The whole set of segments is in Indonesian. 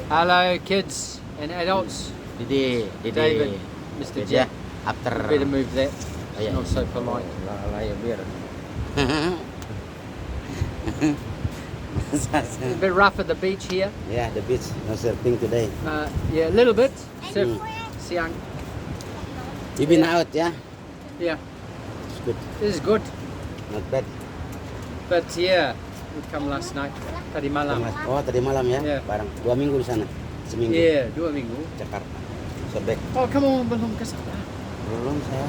Hello, kids and adults. Didi, David, Mr. Didi, Jack. after. Better move that. Oh, It's yeah. not so polite. Lalai biar. It's a bit rough at the beach here. Yeah, the beach no surfing today. Yeah, a little bit. Surf, siang. You been out, yeah? Yeah, It's good, this is good. not bad. But yeah, we come last night. Tadi malam. Oh, tadi malam ya? Yeah. Barang 2 minggu di sana. Seminggu. Yeah, 2 minggu. Jakarta. Sobek. Oh, kamu belum ke sana? Belum saya.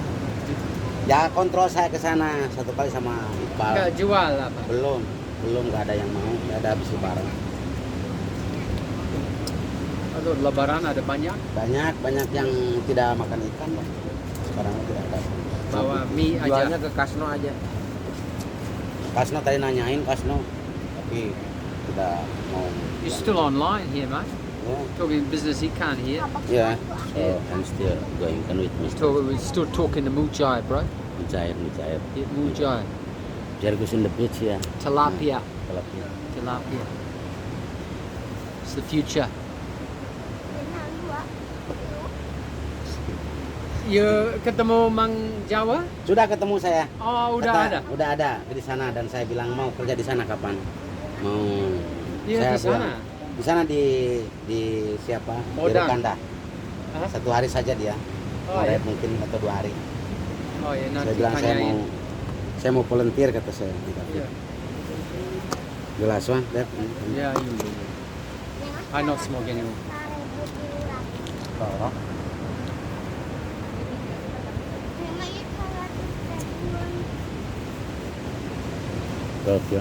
Ya kontrol saya ke sana satu kali sama Iqbal. Nggak jual apa? Belum nggak ada yang mau. Nggak ada habis lebaran. Aduh, lebaran ada banyak. Banyak yang tidak makan ikan, Pak. Sekarang tidak ada. Bawa mie Jualnya aja. ke Kasno aja. Kasno tadi nanyain Kasno, tapi tidak mau. You're still online here, mate. Yeah. Talking business ikan here. Yeah. So I'm still going with Mr. We're still talking to Mujai, bro. Mujair. Yeah, Mujai. There goes in the beach ya. Tilapia. Tilapia. Tilapia. It's the future. You ketemu Mang Jawa? Sudah ketemu saya. Oh, udah Kata, ada. Udah ada di sana dan saya bilang mau kerja di sana kapan? Mau. Iya, saya di sana. bilang, di sana di siapa? Di Odang. Rukanda. Hah? 1 hari saja dia. Oh, Maret ya. mungkin atau 2 hari. Oh ya, Saya nanti bilang tanyain. saya mau volunteer kata saya. Iya. Jelas wah, Dep. Yeah, you. I not smoke anymore. Oh. Oke.